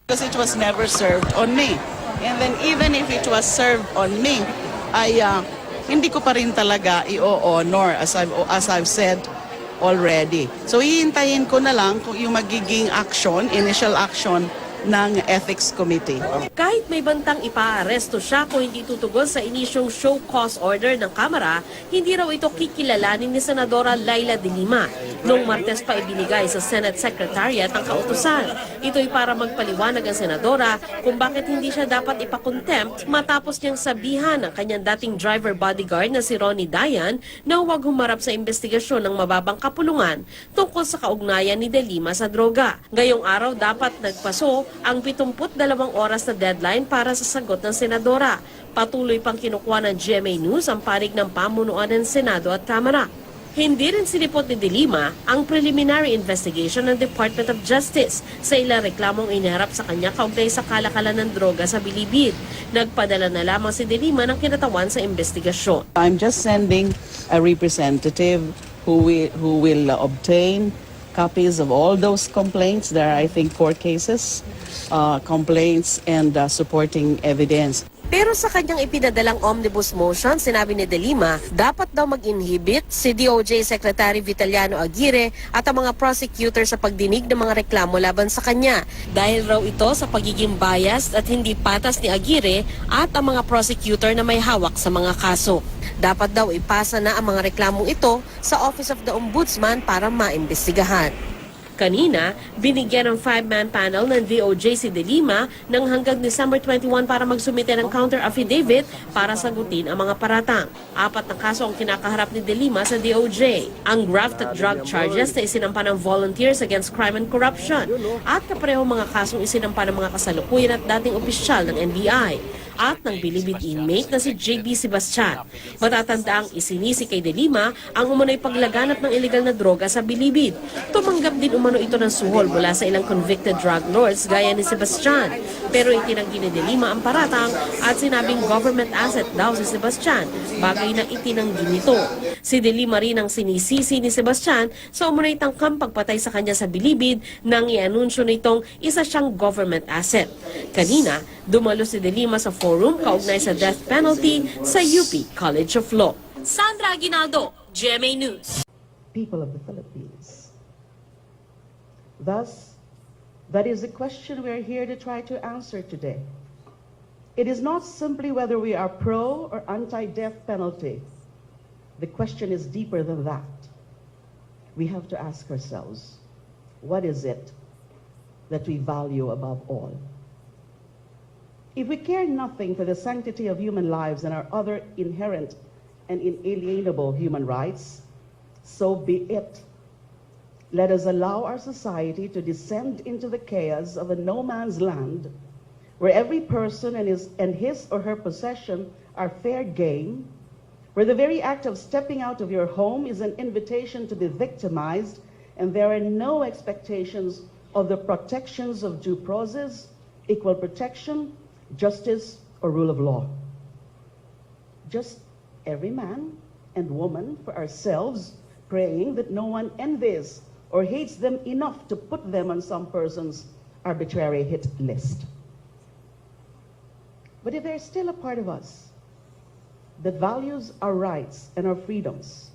Because it was never served on me. And then even if it was served on me, hindi ko pa rin talaga i-honor as I've said already. So hihintayin ko na lang kung yung magiging action, initial action ng Ethics Committee. Kahit may bantang ipaaresto siya kung hindi tutugon sa inisyong show cause order ng Kamara, hindi raw ito kikilalanin ni Senadora Leila De Lima. Noong Martes pa ibinigay sa Senate Secretariat ang kautusan. Ito'y para magpaliwanag ang Senadora kung bakit hindi siya dapat ipakontempt matapos niyang sabihan ng kanyang dating driver bodyguard na si Ronnie Dayan na huwag humarap sa investigasyon ng mababang kapulungan tungkol sa kaugnayan ni De Lima sa droga. Ngayong araw dapat nagpaso ang 72 oras na deadline para sa sagot ng Senadora. Patuloy pang kinukuha ng GMA News ang panig ng pamunuan ng Senado at Kamara. Hindi rin sinipot ni De Lima ang preliminary investigation ng Department of Justice sa ilang reklamong iniharap sa kanya kaugnay sa kalakalan ng droga sa Bilibid. Nagpadala na lamang si De Lima ng kinatawan sa investigasyon. I'm just sending a representative who will obtain copies of all those complaints. There are, I think, 4 cases, complaints and supporting evidence. Pero sa kanyang ipinadalang omnibus motion, sinabi ni De Lima, dapat daw mag-inhibit si DOJ Secretary Vitaliano Aguirre at ang mga prosecutor sa pagdinig ng mga reklamo laban sa kanya. Dahil raw ito sa pagiging biased at hindi patas ni Aguirre at ang mga prosecutor na may hawak sa mga kaso. Dapat daw ipasa na ang mga reklamong ito sa Office of the Ombudsman para maimbestigahan. Kanina, binigyan ng 5-man panel ng DOJ si De Lima ng hanggang December 21 para magsumite ng counter affidavit para sagutin ang mga paratang. 4 na kaso ang kinakaharap ni De Lima sa DOJ. Ang graft at drug charges na isinampa ng Volunteers Against Crime and Corruption at kapareho mga kasong isinampa ng mga kasalukuyan at dating opisyal ng NBI at ng Bilibid inmate na si JB Sebastian. Matatandaang isinisi kay De Lima ang umunoy paglaganap ng illegal na droga sa Bilibid. Tumanggap din umano ito ng suhol mula sa ilang convicted drug lords gaya ni Sebastian. Pero itinanggi ni De Lima ang paratang at sinabing government asset daw si Sebastian, bagay na itinanggi nito. Si De Lima rin ang sinisisi ni Sebastian sa umunoy tangkang pagpatay sa kanya sa Bilibid nang i-anunsyo nitong isa siyang government asset. Kanina, dumalo si De Lima sa forum kaugnay sa death penalty sa UP College of Law. Sandra Aguinaldo, GMA News. People of the Philippines. Thus, that is the question we are here to try to answer today. It is not simply whether we are pro or anti-death penalty. The question is deeper than that. We have to ask ourselves, what is it that we value above all? If we care nothing for the sanctity of human lives and our other inherent and inalienable human rights, so be it. Let us allow our society to descend into the chaos of a no man's land, where every person and his or her possession are fair game, where the very act of stepping out of your home is an invitation to be victimized, and there are no expectations of the protections of due process, equal protection, justice, or rule of law. Just every man and woman for ourselves, praying that no one envies or hates them enough to put them on some person's arbitrary hit list. But if there's still a part of us that values our rights and our freedoms,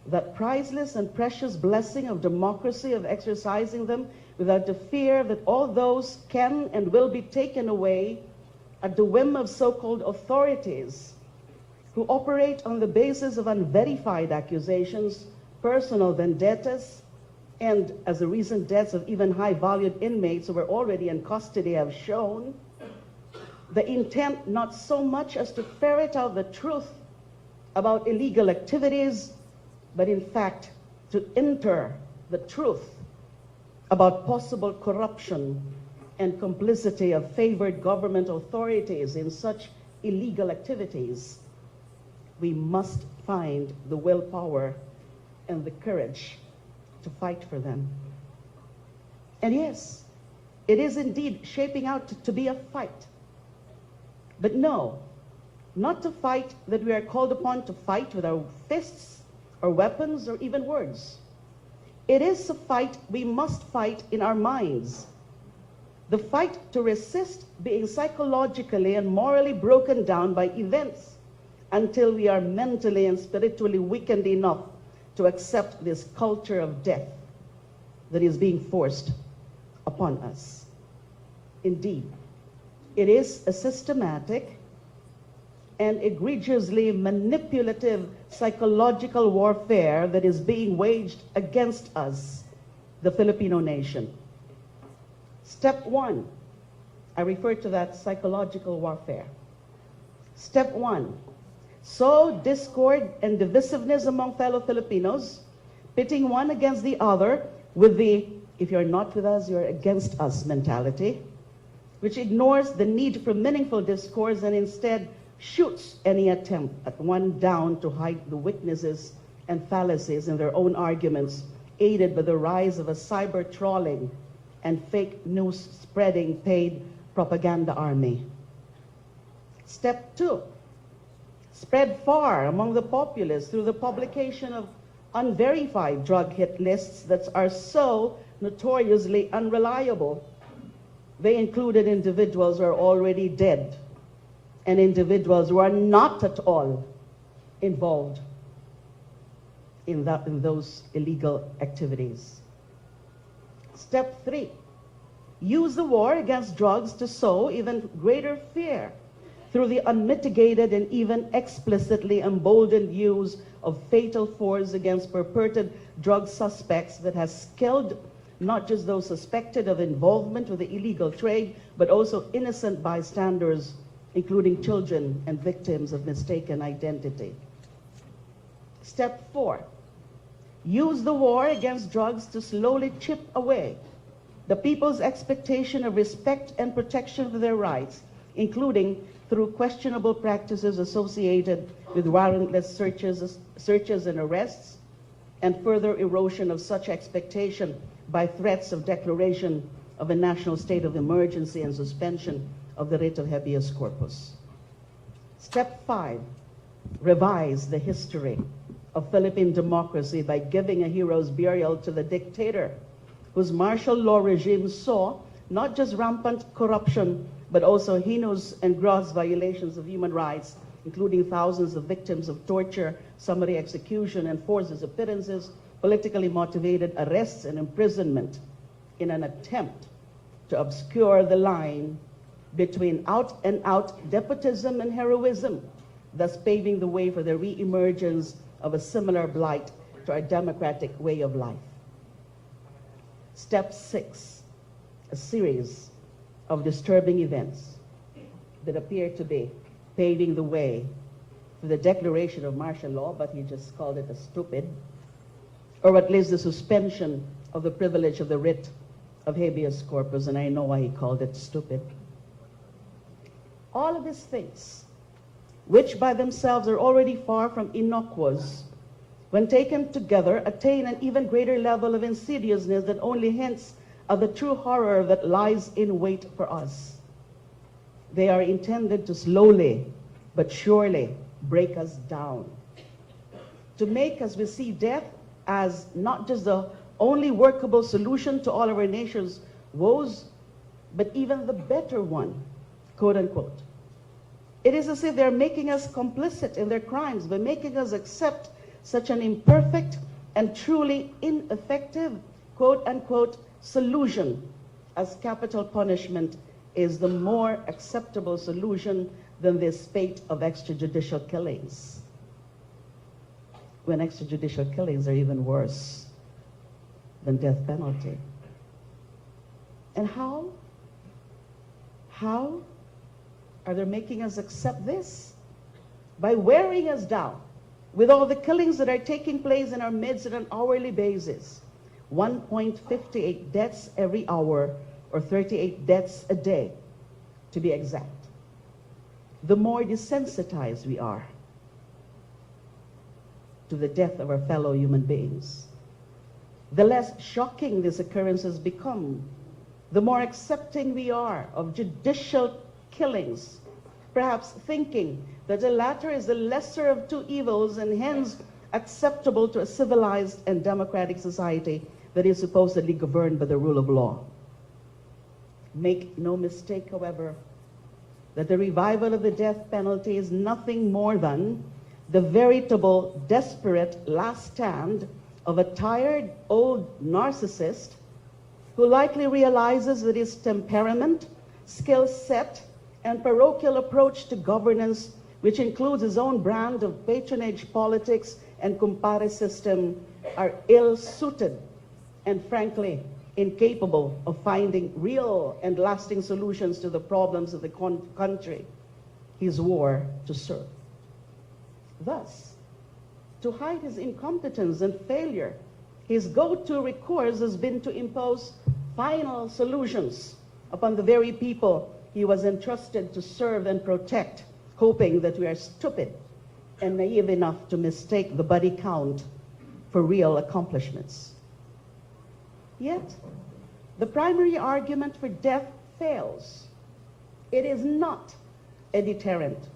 that priceless and precious blessing of democracy, of exercising them without the fear that all those can and will be taken away at the whim of so-called authorities who operate on the basis of unverified accusations, personal vendettas, and as the recent deaths of even high-valued inmates who were already in custody have shown, the intent not so much as to ferret out the truth about illegal activities, but in fact to enter the truth about possible corruption and complicity of favored government authorities in such illegal activities. We must find the willpower and the courage to fight for them. And yes, it is indeed shaping out to be a fight. But no, not to fight that we are called upon to fight with our fists or weapons or even words. It is a fight we must fight in our minds, the fight to resist being psychologically and morally broken down by events until we are mentally and spiritually weakened enough to accept this culture of death that is being forced upon us. Indeed, it is a systematic and egregiously manipulative psychological warfare that is being waged against us, the Filipino nation. Step one, I refer to that psychological warfare. Step one, sow discord and divisiveness among fellow Filipinos, pitting one against the other with the, if you're not with us, you're against us mentality, which ignores the need for meaningful discourse and instead shoots any attempt at one down to hide the weaknesses and fallacies in their own arguments, aided by the rise of a cyber trolling and fake news spreading paid propaganda army. Step two, spread far among the populace through the publication of unverified drug hit lists that are so notoriously unreliable. They included individuals who are already dead and individuals who are not at all involved in those illegal activities. Step three, use the war against drugs to sow even greater fear through the unmitigated and even explicitly emboldened use of fatal force against purported drug suspects that has killed not just those suspected of involvement with the illegal trade, but also innocent bystanders, including children and victims of mistaken identity. Step four, use the war against drugs to slowly chip away the people's expectation of respect and protection for their rights, including through questionable practices associated with warrantless searches and arrests, and further erosion of such expectation by threats of declaration of a national state of emergency and suspension of the writ of habeas corpus. Step five, revise the history of Philippine democracy by giving a hero's burial to the dictator whose martial law regime saw not just rampant corruption, but also heinous and gross violations of human rights, including thousands of victims of torture, summary execution, and forced disappearances, politically motivated arrests and imprisonment in an attempt to obscure the line between out-and-out despotism and heroism, thus paving the way for the re-emergence of a similar blight to our democratic way of life. Step six, a series of disturbing events that appear to be paving the way for the declaration of martial law, but he just called it a stupid, or at least the suspension of the privilege of the writ of habeas corpus, and I know why he called it stupid. All of these things, which by themselves are already far from innocuous, when taken together, attain an even greater level of insidiousness that only hints at the true horror that lies in wait for us. They are intended to slowly but surely break us down, to make us receive death as not just the only workable solution to all of our nation's woes, but even the better one, quote unquote. It is as if they're making us complicit in their crimes by making us accept such an imperfect and truly ineffective, quote unquote, solution as capital punishment is the more acceptable solution than this spate of extrajudicial killings, when extrajudicial killings are even worse than death penalty. And how are they making us accept this? By wearing us down with all the killings that are taking place in our midst on an hourly basis. 1.58 deaths every hour, or 38 deaths a day, to be exact. The more desensitized we are to the death of our fellow human beings, the less shocking these occurrences become, the more accepting we are of judicial killings, perhaps thinking that the latter is the lesser of two evils and hence acceptable to a civilized and democratic society that is supposedly governed by the rule of law. Make no mistake, however, that the revival of the death penalty is nothing more than the veritable, desperate last stand of a tired old narcissist who likely realizes that his temperament, skill set, and parochial approach to governance, which includes his own brand of patronage politics and kumpare system, are ill-suited and frankly incapable of finding real and lasting solutions to the problems of the country he swore to serve. Thus, to hide his incompetence and failure, his go-to recourse has been to impose final solutions upon the very people he was entrusted to serve and protect, hoping that we are stupid and naive enough to mistake the body count for real accomplishments. Yet, the primary argument for death fails. It is not a deterrent.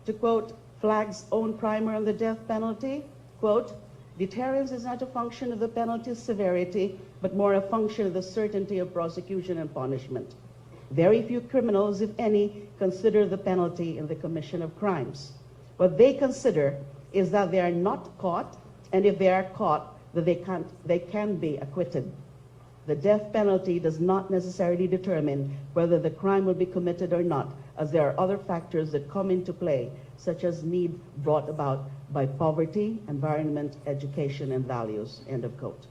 To quote Flagg's own primer on the death penalty, quote, "Deterrence is not a function of the penalty's severity, but more a function of the certainty of prosecution and punishment. Very few criminals, if any, consider the penalty in the commission of crimes. What they consider is that they are not caught, and if they are caught, that they can be acquitted. The death penalty does not necessarily determine whether the crime will be committed or not, as there are other factors that come into play, such as need brought about by poverty, environment, education, and values," end of quote.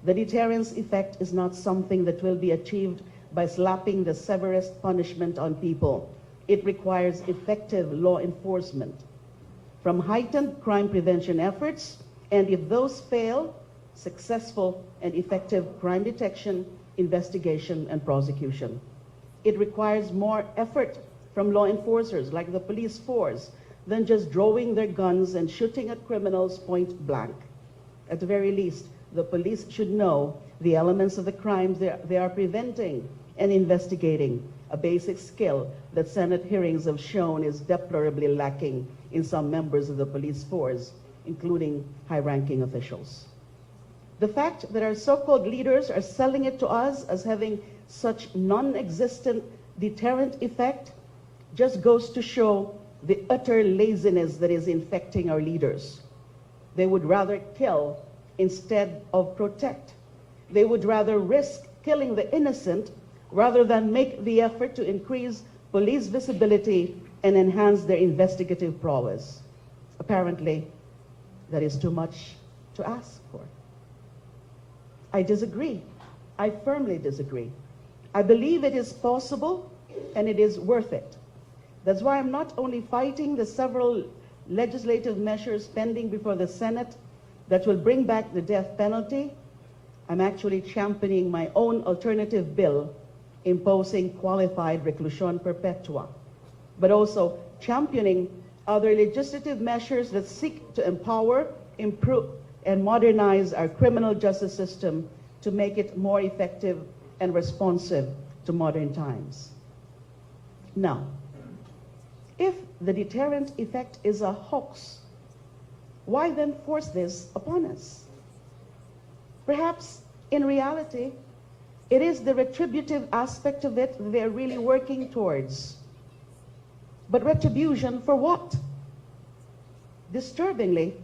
The deterrence effect is not something that will be achieved by slapping the severest punishment on people. It requires effective law enforcement, from heightened crime prevention efforts, and if those fail, successful and effective crime detection, investigation, and prosecution. It requires more effort from law enforcers like the police force than just drawing their guns and shooting at criminals point blank. At the very least, the police should know the elements of the crimes they are preventing and investigating, a basic skill that Senate hearings have shown is deplorably lacking in some members of the police force, including high-ranking officials. The fact that our so-called leaders are selling it to us as having such non-existent deterrent effect just goes to show the utter laziness that is infecting our leaders. They would rather kill instead of protect. They would rather risk killing the innocent rather than make the effort to increase police visibility and enhance their investigative prowess. Apparently, that is too much to ask for. I disagree. I firmly disagree. I believe it is possible and it is worth it. That's why I'm not only fighting the several legislative measures pending before the Senate that will bring back the death penalty, I'm actually championing my own alternative bill imposing qualified reclusion perpetua, but also championing other legislative measures that seek to empower, improve, and modernize our criminal justice system to make it more effective and responsive to modern times. Now, if the deterrent effect is a hoax, why then force this upon us? Perhaps, in reality, it is the retributive aspect of it they're really working towards. But retribution for what? Disturbingly,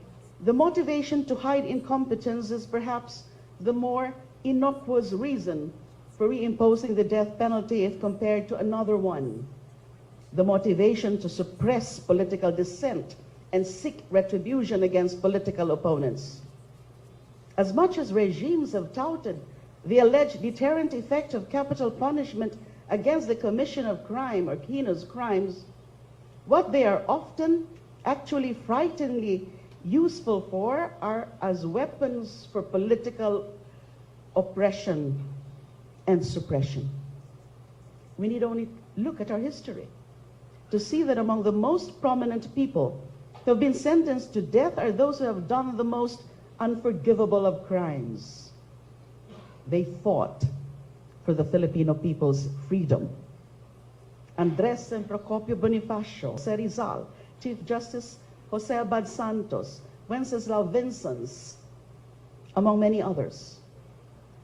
the motivation to hide incompetence is perhaps the more innocuous reason for reimposing the death penalty if compared to another one. The motivation to suppress political dissent and seek retribution against political opponents. As much as regimes have touted the alleged deterrent effect of capital punishment against the commission of crime or heinous crimes, what they are often actually frighteningly useful for are as weapons for political oppression and suppression. We need only look at our history to see that among the most prominent people who have been sentenced to death are those who have done the most unforgivable of crimes. They fought for the Filipino people's freedom. Andres and Procopio Bonifacio, Jose Rizal, Chief Justice Jose Abad Santos, Wenceslao Vincens, among many others.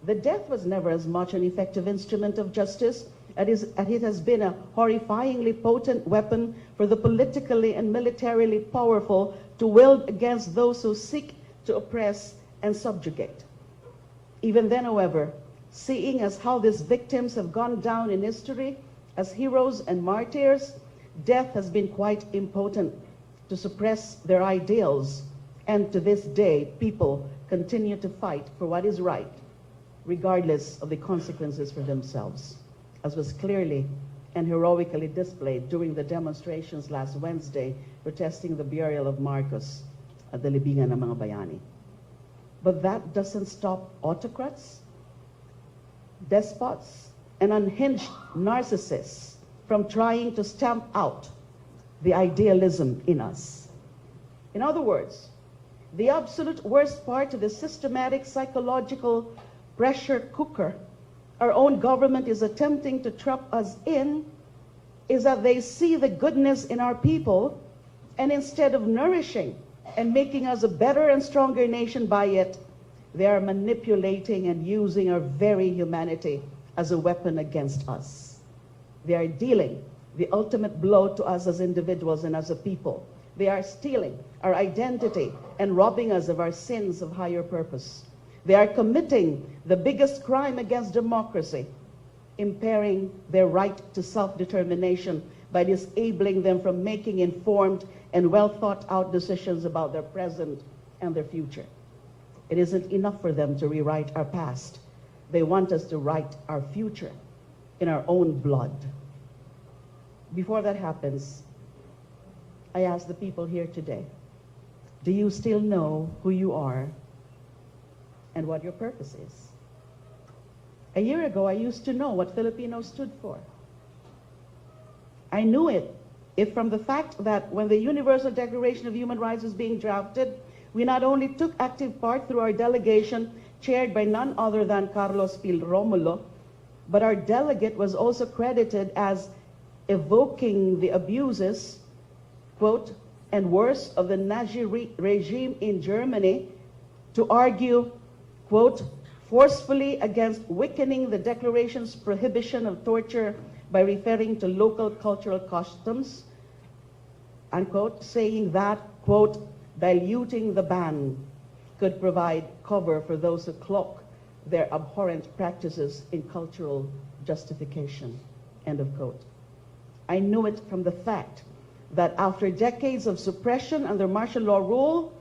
The death was never as much an effective instrument of justice as it has been a horrifyingly potent weapon for the politically and militarily powerful to wield against those who seek to oppress and subjugate. Even then, however, seeing as how these victims have gone down in history as heroes and martyrs, death has been quite impotent to suppress their ideals, and to this day, people continue to fight for what is right, regardless of the consequences for themselves, as was clearly and heroically displayed during the demonstrations last Wednesday protesting the burial of Marcos at the libingan ng mga bayani. But that doesn't stop autocrats, despots, and unhinged narcissists from trying to stamp out the idealism in us. In other words, the absolute worst part of the systematic psychological pressure cooker our own government is attempting to trap us in is that they see the goodness in our people, and instead of nourishing and making us a better and stronger nation by it, they are manipulating and using our very humanity as a weapon against us. They are dealing the ultimate blow to us as individuals and as a people. They are stealing our identity and robbing us of our sins of higher purpose. They are committing the biggest crime against democracy, impairing their right to self-determination by disabling them from making informed and well-thought-out decisions about their present and their future. It isn't enough for them to rewrite our past. They want us to write our future in our own blood. Before that happens, I ask the people here today, do you still know who you are and what your purpose is? A year ago, I used to know what Filipinos stood for. I knew it if from the fact that when the Universal Declaration of Human Rights was being drafted, we not only took active part through our delegation chaired by none other than Carlos Pil Romulo, but our delegate was also credited as evoking the abuses, quote, and worse of the Nazi regime in Germany to argue, quote, forcefully against weakening the Declaration's prohibition of torture by referring to local cultural customs, unquote, saying that, quote, diluting the ban could provide cover for those who cloak their abhorrent practices in cultural justification, end of quote. I knew it from the fact that after decades of suppression under martial law rule,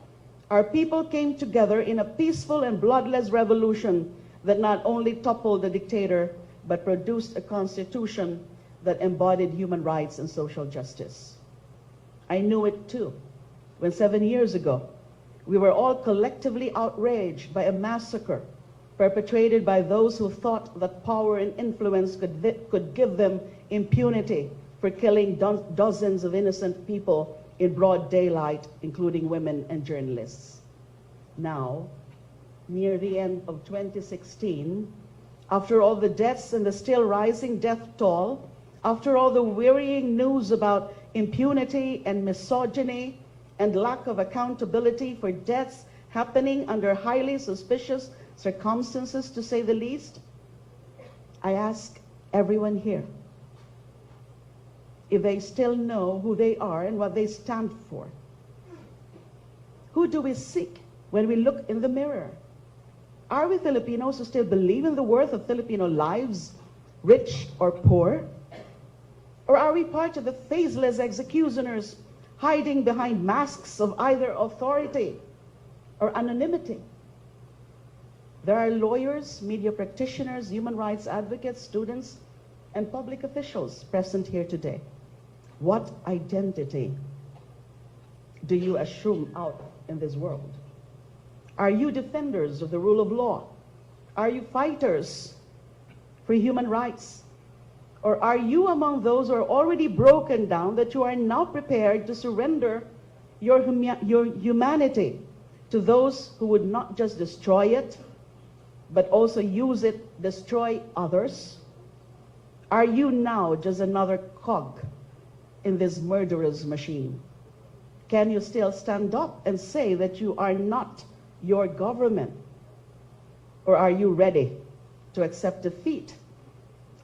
our people came together in a peaceful and bloodless revolution that not only toppled the dictator, but produced a constitution that embodied human rights and social justice. I knew it too when 7 years ago, we were all collectively outraged by a massacre perpetrated by those who thought that power and influence could give them impunity for killing dozens of innocent people in broad daylight, including women and journalists. Now, near the end of 2016, after all the deaths and the still rising death toll, after all the wearying news about impunity and misogyny and lack of accountability for deaths happening under highly suspicious circumstances, to say the least, I ask everyone here if they still know who they are and what they stand for. Who do we seek when we look in the mirror? Are we Filipinos who still believe in the worth of Filipino lives, rich or poor? Or are we part of the faceless executioners hiding behind masks of either authority or anonymity? There are lawyers, media practitioners, human rights advocates, students, and public officials present here today. What identity do you assume out in this world? Are you defenders of the rule of law? Are you fighters for human rights? Or are you among those who are already broken down that you are now prepared to surrender your humanity to those who would not just destroy it, but also use it, destroy others? Are you now just another cog in this murderous machine? Can you still stand up and say that you are not your government? Or are you ready to accept defeat.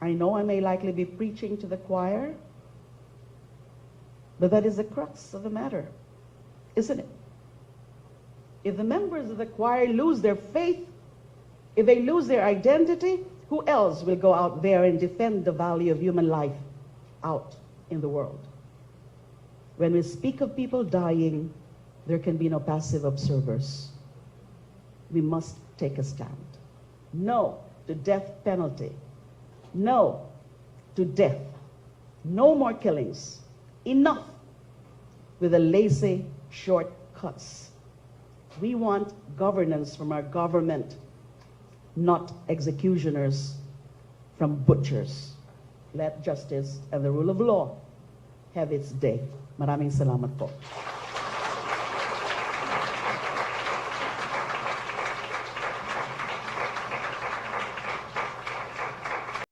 I know I may likely be preaching to the choir, but that is the crux of the matter, isn't it? If the members of the choir lose their faith, if they lose their identity, who else will go out there and defend the value of human life out in the world? When we speak of people dying, there can be no passive observers. We must take a stand. No to death penalty. No to death. No more killings. Enough with the lazy shortcuts. We want governance from our government, not executioners from butchers. Let justice and the rule of law have its day. Maraming salamat po.